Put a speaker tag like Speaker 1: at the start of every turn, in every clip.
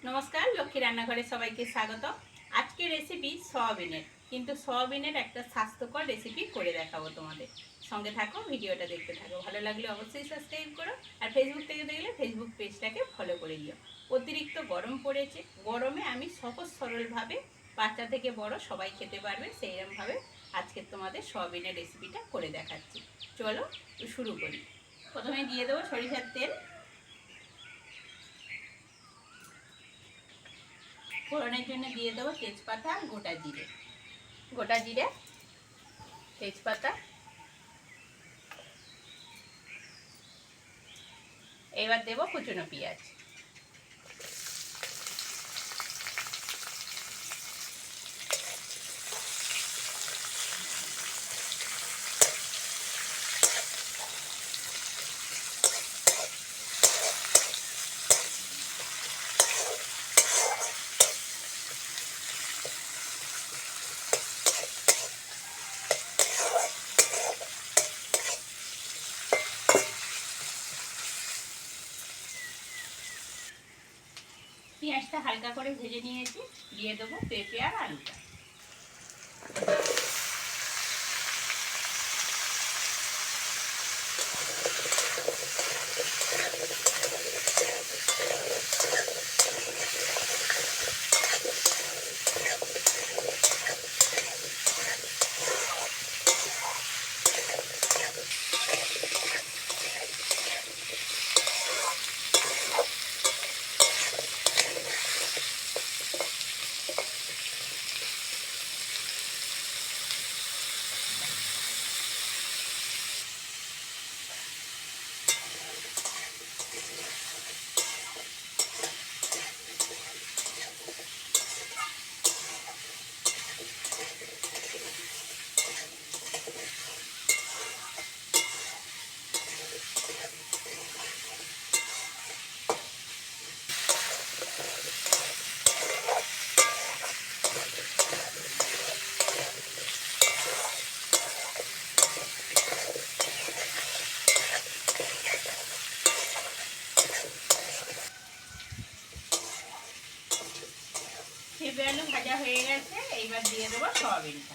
Speaker 1: নমস্কার, লক্ষ্মী রান্নাঘরে সবাইকে স্বাগত। আজকে রেসিপি সয়াবিনের, কিন্তু সয়াবিনের একটা স্বাস্থ্যকর রেসিপি করে দেখাবো তোমাদের। সঙ্গে থাকো, ভিডিওটা দেখতে থাকো। ভালো লাগলে অবশ্যই সাবস্ক্রাইব করো, আর ফেসবুক থেকে দেখলে ফেসবুক পেজটাকে ফলো করে দিও। অতিরিক্ত গরম পড়েছে, গরমে আমি সহজ সরলভাবে বাচ্চা থেকে বড় সবাই খেতে পারবে সেইরকমভাবে আজকে তোমাদের সয়াবিনের রেসিপিটা করে দেখাচ্ছি। চলো শুরু করি। প্রথমে দিয়ে দেবো সরিষার তেল। ফোড়নের জন্য দিয়ে দেবো তেজপাতা আর গোটা জিরে, তেজপাতা। এবার দেবো কুচনো পেঁয়াজ। পেঁয়াজটা হালকা করে ভেজে নিয়েছি, দিয়ে দেবো পেঁপে আর আলুটা। পেঁপে আলু ভাজা হয়ে গেছে, এইবার দিয়ে দেবো সয়াবিনটা।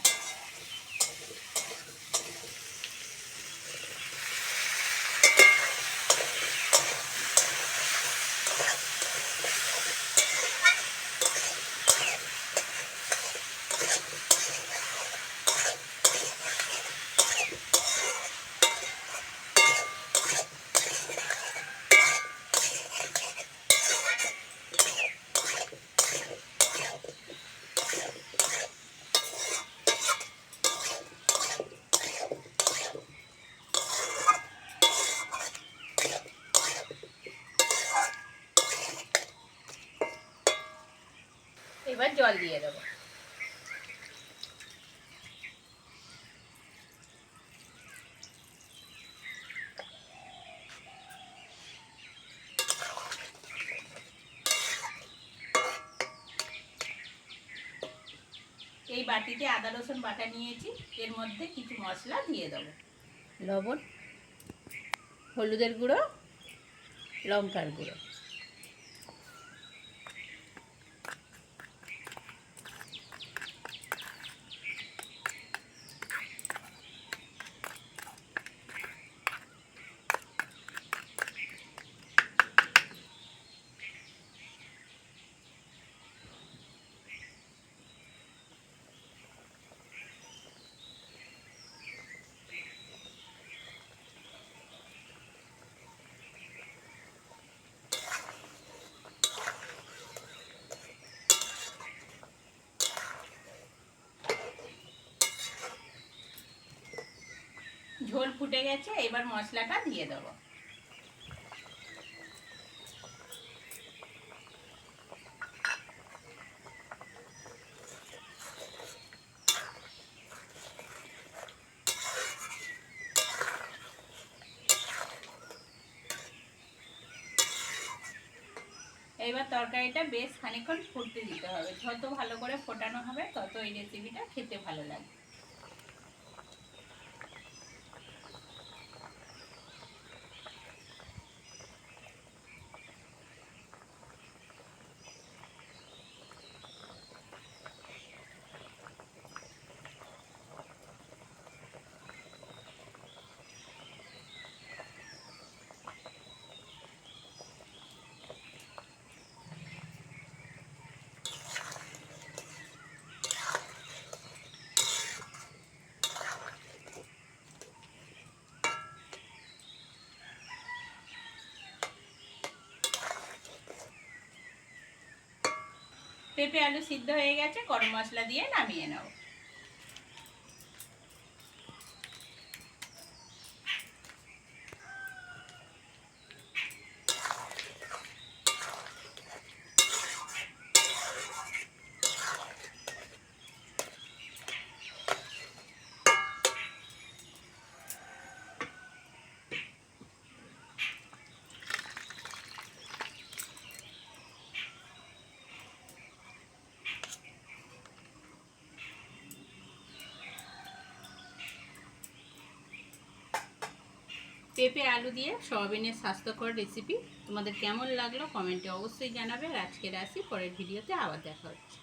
Speaker 1: এবার জল দিয়ে দেবো। এই বাটিতে আদা রসুন বাটা নিয়েছি, এর মধ্যে কিছু মশলা দিয়ে দেবো। লবণ, হলুদের গুঁড়ো, লঙ্কার গুঁড়ো। ঝোল ফুটে গেছে, এবার মশলাটা দিয়ে দেবো। এবার তরকারিটা বেশ খানিকক্ষণ ফুটতে দিতে হবে। যত ভালো করে ফোটানো হবে তত এই রেসিপিটা খেতে ভালো লাগবে। পেঁপে আলু সিদ্ধ হয়ে গেছে, গরম মশলা দিয়ে নামিয়ে নাও। পেঁপে আলু দিয়ে সয়াবিনের স্বাস্থ্যকর রেসিপি তোমাদের কেমন লাগলো কমেন্টে অবশ্যই জানাবে। আর আজকের আসি, পরের ভিডিওতে আবার দেখা হচ্ছে।